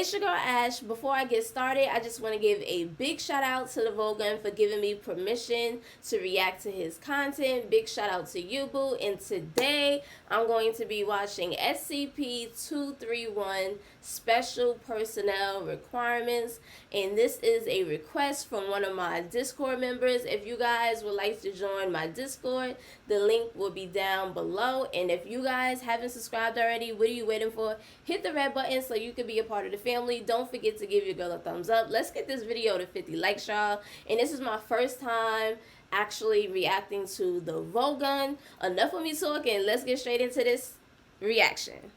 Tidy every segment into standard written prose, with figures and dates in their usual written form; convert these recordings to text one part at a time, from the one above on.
It's your girl Ash. Before I get started, I just want to give a big shout out to THEVOLGUN for giving me permission to react to his content. Big shout out to you, boo. And today I'm going to be watching SCP-231 Special Personnel Requirements. And this is a request from one of my Discord members. If you guys would like to join my Discord, the link will be down below. And if you guys haven't subscribed already, what are you waiting for? Hit the red button so you can be a part of the family. Don't forget to give your girl a thumbs up. Let's get this video to 50 likes, y'all. And this is my first time actually reacting to THEVOLGUN. Enough of me talking. Let's get straight into this reaction.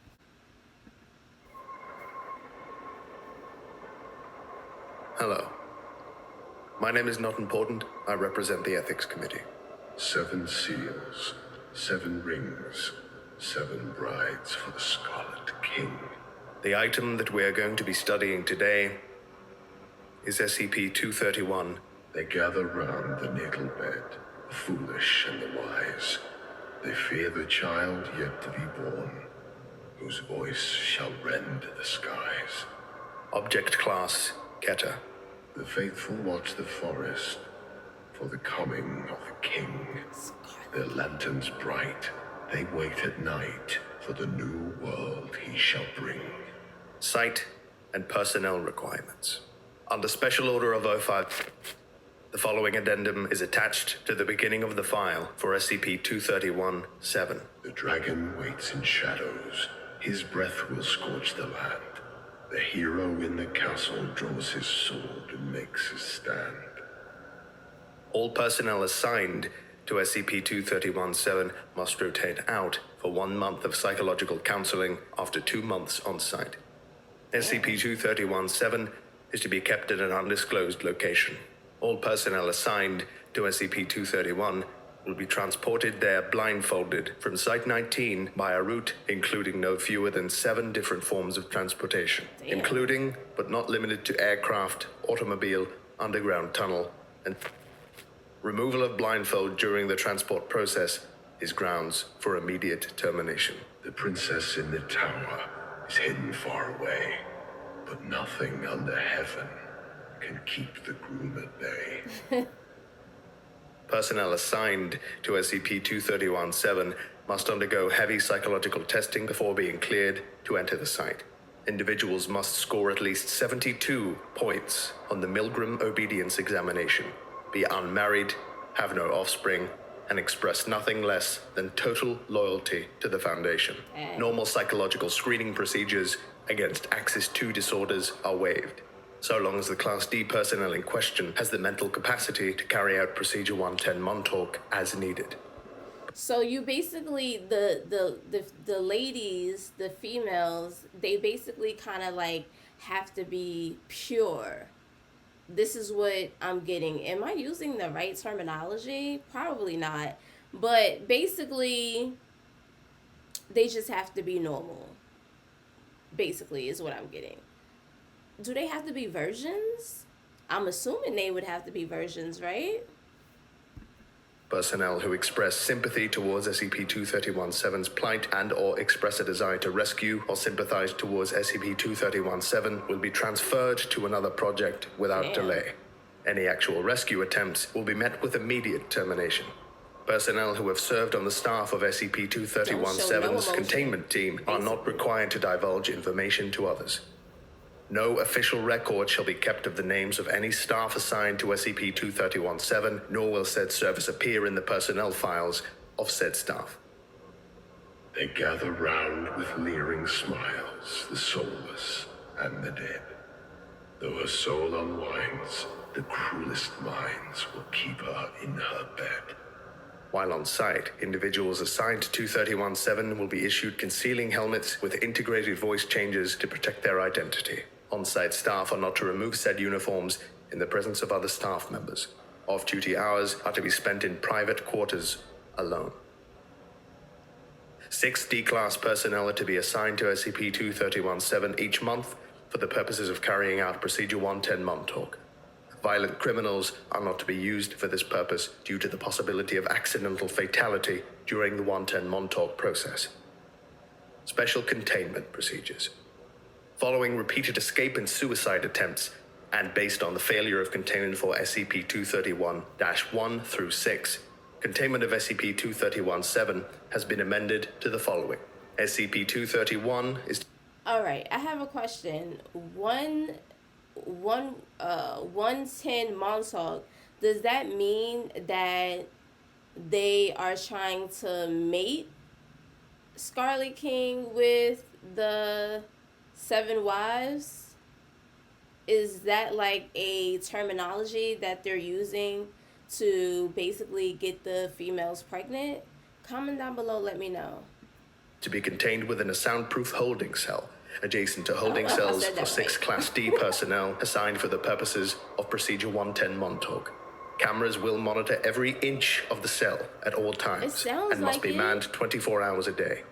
Hello. My name is not important. I represent the Ethics Committee. 7 seals, 7 rings, 7 brides for the Scarlet-King. The item that we are going to be studying today is SCP-231. They gather round the natal bed, the foolish and the wise. They fear the child yet to be born, whose voice shall rend the skies. Object Class, Keter. The faithful watch the forest for the coming of the king. Their lanterns bright, they wait at night for the new world he shall bring. Site and personnel requirements. Under Special Order of 05, the following addendum is attached to the beginning of the file for SCP-231-7. The dragon waits in shadows. His breath will scorch the land. The hero in the castle draws his sword and makes his stand. All personnel assigned to SCP-231-7 must rotate out for 1 month of psychological counseling after 2 months on site. SCP-231-7 is to be kept at an undisclosed location. All personnel assigned to SCP-231 will be transported there blindfolded from Site-19 by a route including no fewer than 7 different forms of transportation, including, but not limited to aircraft, automobile, underground tunnel, and removal of blindfold during the transport process is grounds for immediate termination. The princess in the tower is hidden far away, but nothing under heaven can keep the groom at bay. Personnel assigned to SCP-231-7 must undergo heavy psychological testing before being cleared to enter the site. Individuals must score at least 72 points on the Milgram Obedience Examination, be unmarried, have no offspring, and express nothing less than total loyalty to the Foundation. Normal psychological screening procedures against Axis II disorders are waived, so long as the Class D personnel in question has the mental capacity to carry out Procedure 110 Montauk as needed. So you basically, the ladies, the females, they basically kind of like have to be pure. This is what I'm getting. Am I using the right terminology? Probably not. But basically, they just have to be normal. Basically, is what I'm getting. Do they have to be virgins? I'm assuming they would have to be virgins, right? Personnel who express sympathy towards SCP-231-7's plight and or express a desire to rescue or sympathize towards SCP-231-7 will be transferred to another project without delay. Any actual rescue attempts will be met with immediate termination. Personnel who have served on the staff of SCP-231-7's containment team are not required to divulge information to others. No official record shall be kept of the names of any staff assigned to SCP-231-7, nor will said service appear in the personnel files of said staff. They gather round with leering smiles, the soulless and the dead. Though her soul unwinds, the cruelest minds will keep her in her bed. While on site, individuals assigned to 231-7 will be issued concealing helmets with integrated voice changes to protect their identity. On-site staff are not to remove said uniforms in the presence of other staff members. Off-duty hours are to be spent in private quarters alone. 6 D-Class personnel are to be assigned to SCP-231-7 each month for the purposes of carrying out Procedure 110 Montauk. Violent criminals are not to be used for this purpose due to the possibility of accidental fatality during the 110 Montauk process. Special containment procedures. Following repeated escape and suicide attempts, and based on the failure of containment for SCP-231-1 through 6, containment of SCP-231-7 has been amended to the following. SCP-231 is... Alright, I have a question. 110 Montauk, does that mean that they are trying to mate Scarlet-King with the 7 wives? Is that like a terminology that they're using to basically get the females pregnant? Comment down below, let me know. To be contained within a soundproof holding cell, adjacent to holding cells for 6 Class D personnel assigned for the purposes of Procedure 110 Montauk. Cameras will monitor every inch of the cell at all times and must be manned 24 hours a day.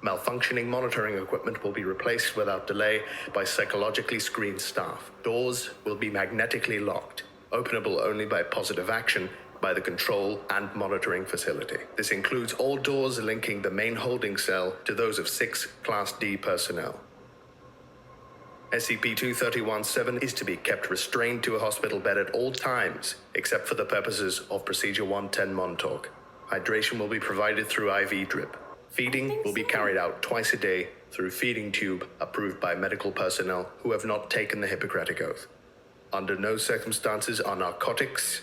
Malfunctioning monitoring equipment will be replaced without delay by psychologically screened staff. Doors will be magnetically locked, openable only by positive action by the control and monitoring facility. This includes all doors linking the main holding cell to those of 6 Class D personnel. SCP-231-7 is to be kept restrained to a hospital bed at all times, except for the purposes of Procedure 110 Montauk. Hydration will be provided through IV drip. Feeding will be carried out twice a day through feeding tube approved by medical personnel who have not taken the Hippocratic Oath. Under no circumstances are narcotics,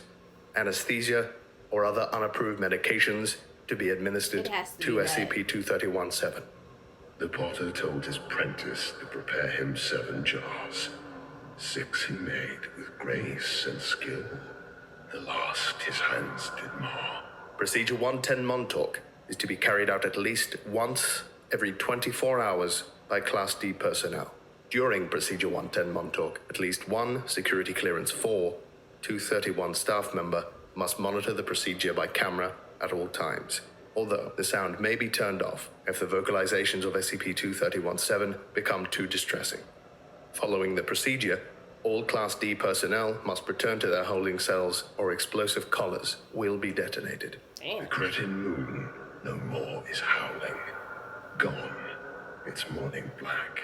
anesthesia, or other unapproved medications to be administered to SCP-231-7. The potter told his apprentice to prepare him 7 jars. 6 he made with grace and skill. The last his hands did mar. Procedure 110 Montauk is to be carried out at least once every 24 hours by Class D personnel. During Procedure 110 Montauk, at least one Security Clearance 4, 231 staff member must monitor the procedure by camera at all times, although the sound may be turned off if the vocalizations of SCP-231-7 become too distressing. Following the procedure, all Class D personnel must return to their holding cells or explosive collars will be detonated. The cretin moon no more is howling. Gone, its morning black.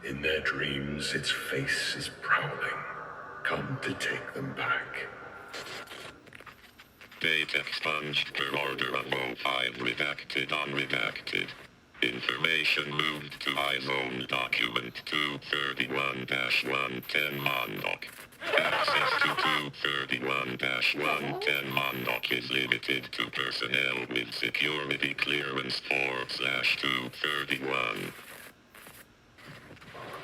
In their dreams, its face is prowling. Come to take them back. Data expunged per order of all file redacted unredacted. Information moved to iZone document 231-110 Montauk. Access to 231-110 Montauk is limited to personnel with security clearance 4/231.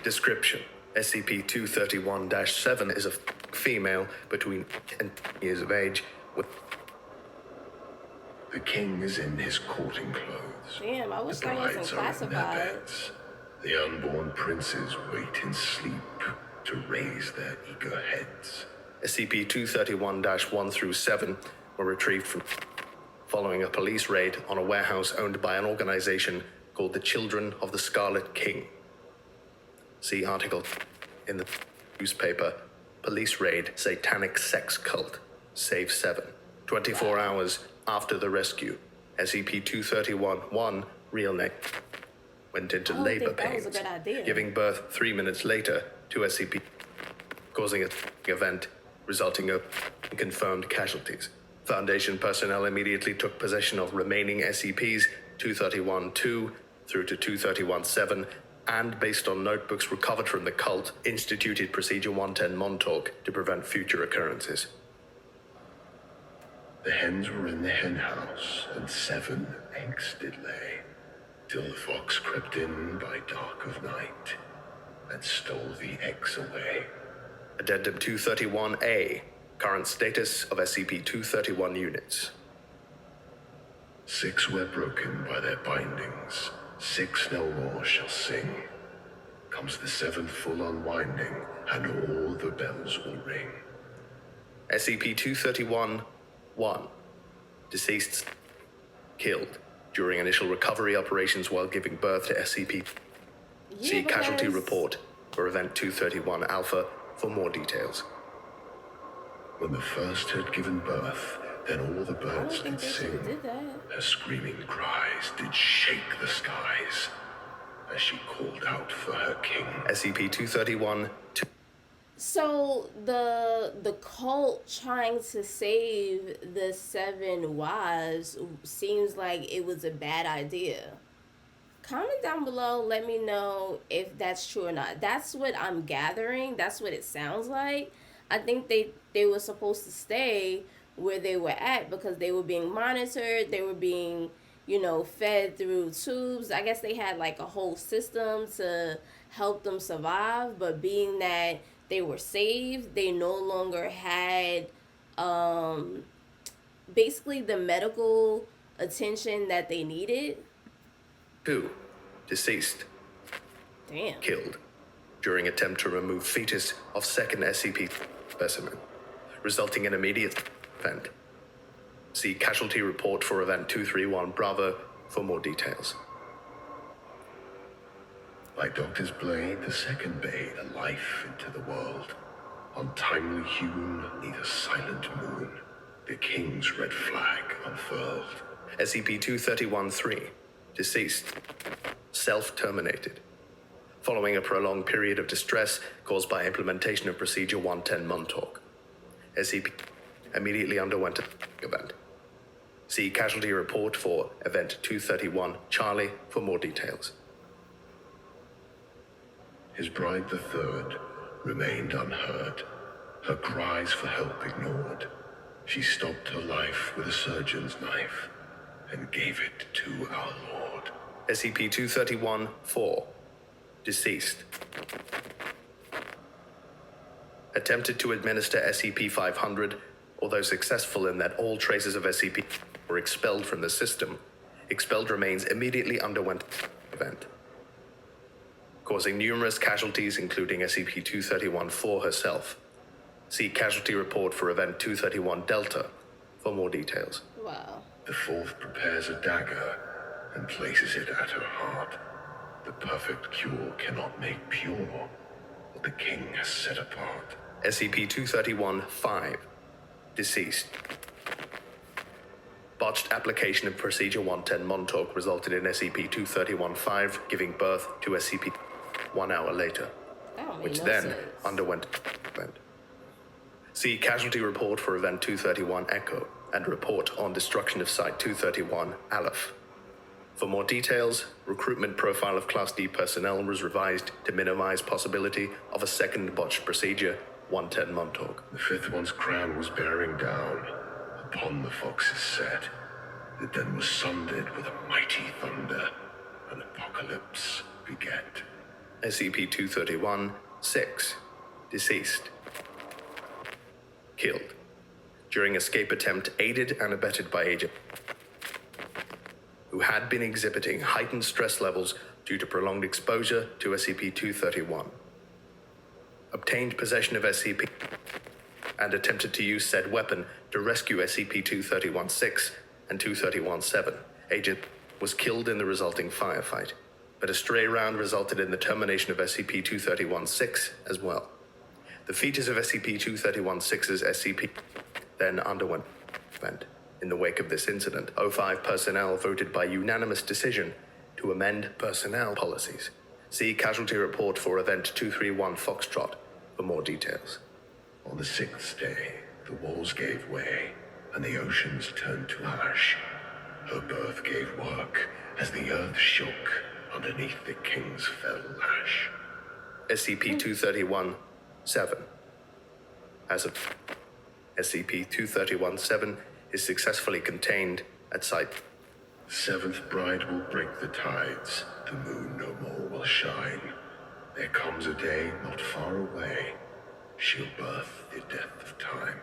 Description: SCP-231-7 is a female between 10 years of age with... The king is in his courting clothes. Damn, I wish The that wasn't brides are in their classified. beds. The unborn princes wait in sleep to raise their eager heads. SCP-231-1 through 7 were retrieved from following a police raid on a warehouse owned by an organization called the Children of the Scarlet-King. See article in the newspaper, Police Raid Satanic Sex Cult, Save 7. 24 hours after the rescue, SCP-231-1, real name, went into labor pains, giving birth 3 minutes later to SCP, causing an event resulting in confirmed casualties. Foundation personnel immediately took possession of remaining SCPs 231-2 through to 231-7, and based on notebooks recovered from the cult, instituted Procedure 110 Montauk to prevent future occurrences. The hens were in the hen house, and 7 eggs did lay, till the fox crept in by dark of night, and stole the eggs away. Addendum 231-A, current status of SCP-231 units. 6 were broken by their bindings, 6 no more shall sing. Comes the 7th full unwinding, and all the bells will ring. SCP-231-1, deceased, killed during initial recovery operations while giving birth to SCP. See casualty report for Event 231 Alpha for more details. When the first had given birth, then all the birds did sing. Her screaming cries did shake the skies, as she called out for her king. SCP-231 So the cult trying to save the 7 wives seems like it was a bad idea. Comment down below, let me know if that's true or not. That's what I'm gathering. That's what it sounds like. I think they were supposed to stay where they were at because they were being monitored. They were being, fed through tubes. I guess they had like a whole system to help them survive. But being that they were saved, they no longer had basically the medical attention that they needed. 2. Deceased. Damn. Killed during attempt to remove fetus of second SCP specimen, resulting in immediate event. See casualty report for Event 231 Bravo for more details. By Doctor's blade, the second bade a life into the world. Untimely hewn, neath a silent moon, the king's red flag unfurled. SCP-231-3. Deceased. Self-terminated. Following a prolonged period of distress caused by implementation of Procedure 110 Montauk. SCP immediately underwent an event. See casualty report for Event 231 Charlie for more details. His bride, the third, remained unheard, her cries for help ignored. She stopped her life with a surgeon's knife and gave it to our Lord. SCP-231-4. Deceased. Attempted to administer SCP-500, although successful in that all traces of SCP were expelled from the system. Expelled remains immediately underwent event, causing numerous casualties, including SCP-231-4 herself. See casualty report for Event 231 Delta for more details. Wow. The fourth prepares a dagger and places it at her heart. The perfect cure cannot make pure what the king has set apart. SCP-231-5. Deceased. Botched application of Procedure 110 Montauk resulted in SCP-231-5 giving birth to SCP 1 hour later, which then underwent event. See casualty report for Event 231 Echo and report on destruction of Site 231 Aleph. For more details, recruitment profile of Class D personnel was revised to minimize possibility of a second botched Procedure 110 Montauk. The fifth one's crown was bearing down upon the fox's set. It then was sundered with a mighty thunder. An apocalypse begat. SCP-231-6. Deceased. Killed. During escape attempt aided and abetted by Agent who had been exhibiting heightened stress levels due to prolonged exposure to SCP-231. Obtained possession of SCP and attempted to use said weapon to rescue SCP-231-6 and 231-7. Agent was killed in the resulting firefight, but a stray round resulted in the termination of SCP-231-6 as well. The features of SCP-231-6's SCP then underwent event. In the wake of this incident, O5 personnel voted by unanimous decision to amend personnel policies. See casualty report for Event 231 Foxtrot for more details. On the sixth day, the walls gave way, and the oceans turned to ash. Her birth gave work as the earth shook underneath the king's fell lash. SCP-231-7. As of SCP-231-7 is successfully contained at Site. The seventh bride will break the tides. The moon no more will shine. There comes a day not far away. She'll birth the death of time.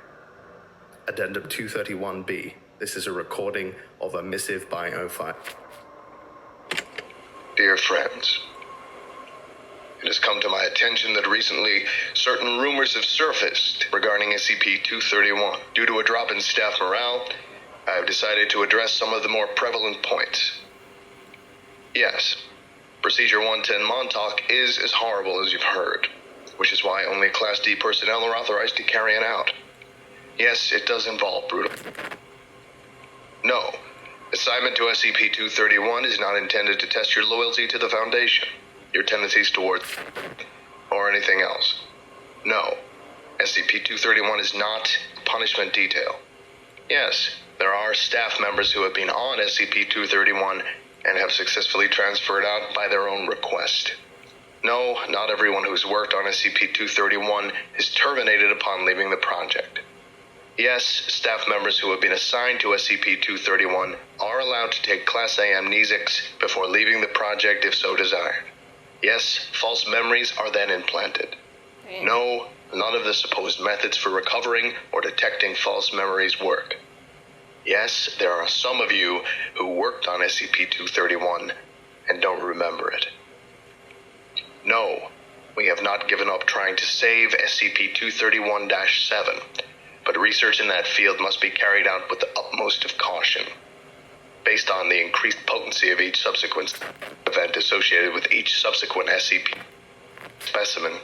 Addendum 231-B. This is a recording of a missive by O5. Dear friends, it has come to my attention that recently certain rumors have surfaced regarding SCP-231. Due to a drop in staff morale, I have decided to address some of the more prevalent points. Yes, Procedure 110 Montauk is as horrible as you've heard, which is why only Class D personnel are authorized to carry it out. Yes, it does involve brutal. No, Assignment to SCP-231 is not intended to test your loyalty to the Foundation, your tendencies towards, or anything else. No, SCP-231 is not a punishment detail. Yes, there are staff members who have been on SCP-231 and have successfully transferred out by their own request. No, not everyone who's worked on SCP-231 is terminated upon leaving the project. Yes, staff members who have been assigned to SCP-231 are allowed to take Class A amnesics before leaving the project if so desired. Yes, false memories are then implanted. No, none of the supposed methods for recovering or detecting false memories work. Yes, there are some of you who worked on SCP-231 and don't remember it. No, we have not given up trying to save SCP-231-7, but research in that field must be carried out with the utmost of caution. Based on the increased potency of each subsequent event associated with each subsequent SCP specimen,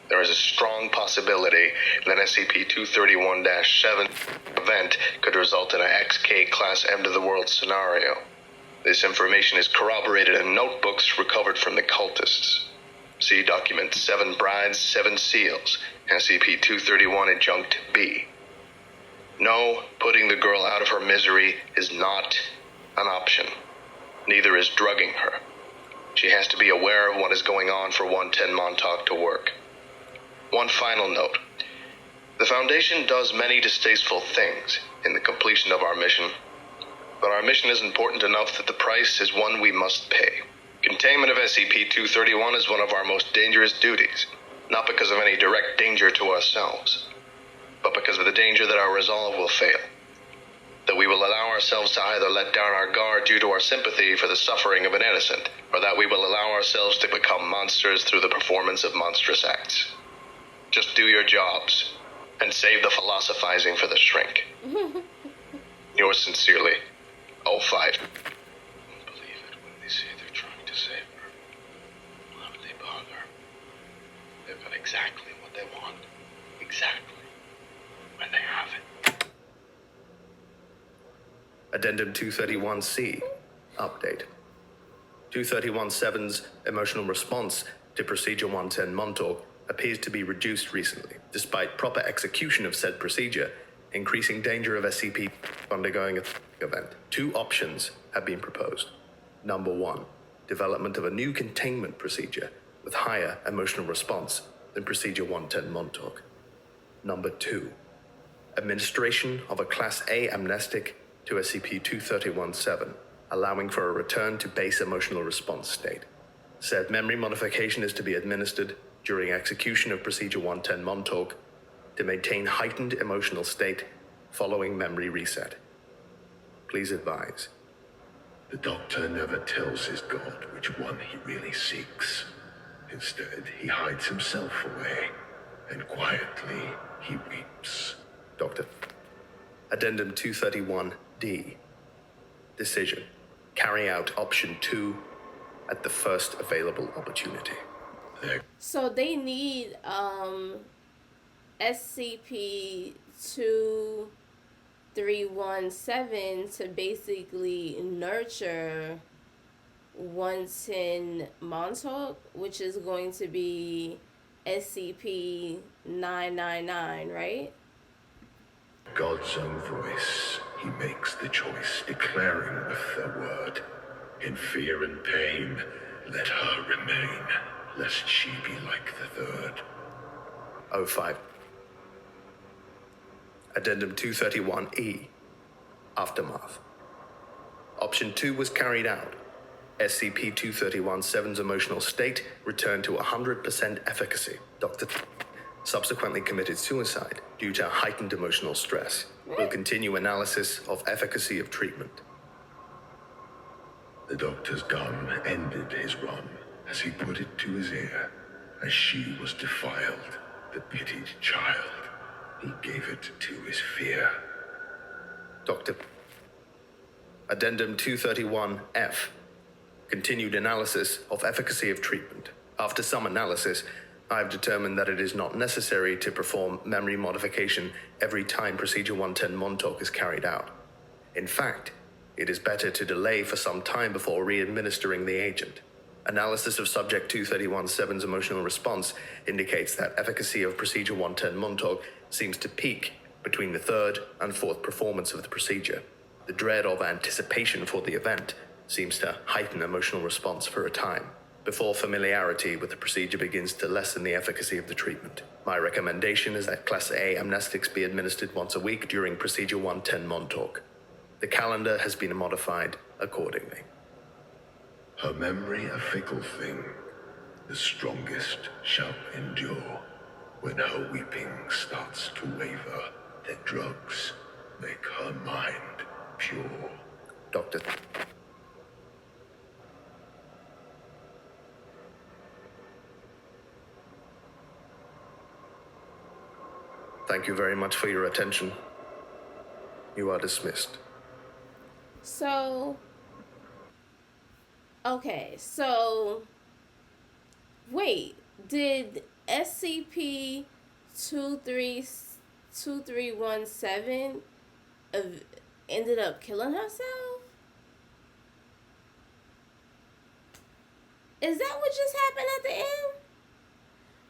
there is a strong possibility that SCP-231-7 event could result in an XK class end-of-the-world scenario. This information is corroborated in notebooks recovered from the cultists. See document 7 Brides, 7 Seals, SCP-231 Adjunct B. No, putting the girl out of her misery is not an option. Neither is drugging her. She has to be aware of what is going on for 110 Montauk to work. One final note. The Foundation does many distasteful things in the completion of our mission, but our mission is important enough that the price is one we must pay. Containment of SCP-231 is one of our most dangerous duties, not because of any direct danger to ourselves, but because of the danger that our resolve will fail. That we will allow ourselves to either let down our guard due to our sympathy for the suffering of an innocent, or that we will allow ourselves to become monsters through the performance of monstrous acts. Just do your jobs, and save the philosophizing for the shrink. Yours sincerely, 05. Believe it when they say they're trying to save her. Why would they bother? They've got exactly what they want. Exactly. When they have it. Addendum 231-C. Update. 231-7's emotional response to Procedure 110 Montauk appears to be reduced recently, despite proper execution of said procedure, increasing danger of SCP undergoing a event. 2 options have been proposed. Number 1, development of a new containment procedure with higher emotional response than Procedure 110 Montauk. Number 2, administration of a Class A amnestic to SCP-231-7, allowing for a return to base emotional response state. Said memory modification is to be administered during execution of Procedure 110 Montauk to maintain heightened emotional state following memory reset. Please advise. The Doctor never tells his god which one he really seeks. Instead, he hides himself away, and quietly he weeps. Doctor. Addendum 231-D. Decision. Carry out Option 2 at the first available opportunity. So they need SCP-2317 to basically nurture 110 Montauk, which is going to be SCP-999, right? God's own voice, he makes the choice, declaring with the word, in fear and pain, let her remain, lest she be like the third. 05. Addendum 231-E. Aftermath. Option 2 was carried out. SCP-231-7's emotional state returned to 100% efficacy. Dr. subsequently committed suicide due to heightened emotional stress. Will continue analysis of efficacy of treatment. The Doctor's gun ended his run as he put it to his ear. As she was defiled, the pitied child, he gave it to his fear. Dr. Addendum 231-F. Continued analysis of efficacy of treatment. After some analysis, I have determined that it is not necessary to perform memory modification every time Procedure 110 Montauk is carried out. In fact, it is better to delay for some time before re-administering the agent. Analysis of Subject 231-7's emotional response indicates that efficacy of Procedure 110 Montauk seems to peak between the third and fourth performance of the procedure. The dread of anticipation for the event seems to heighten emotional response for a time, before familiarity with the procedure begins to lessen the efficacy of the treatment. My recommendation is that Class A amnestics be administered once a week during Procedure 110 Montauk. The calendar has been modified accordingly. Her memory a fickle thing, the strongest shall endure. When her weeping starts to waver, then drugs make her mind pure. Doctor. Thank you very much for your attention. You are dismissed. So, okay, so, wait, did SCP-231-7 ended up killing herself? Is that what just happened at the end?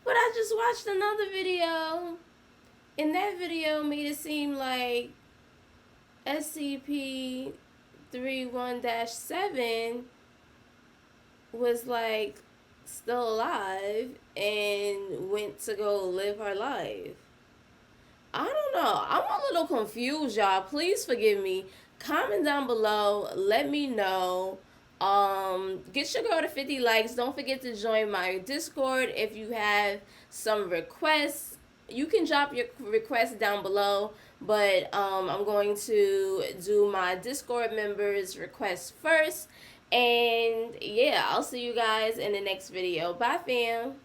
But I just watched another video, and that video made it seem like SCP-31-7 was like still alive and went to go live her life. I don't know. I'm a little confused, y'all. Please forgive me. Comment down below. Let me know. Get your girl to 50 likes. Don't forget to join my Discord. If you have some requests, you can drop your requests down below. But I'm going to do my Discord members' requests first. And yeah, I'll see you guys in the next video. Bye, fam.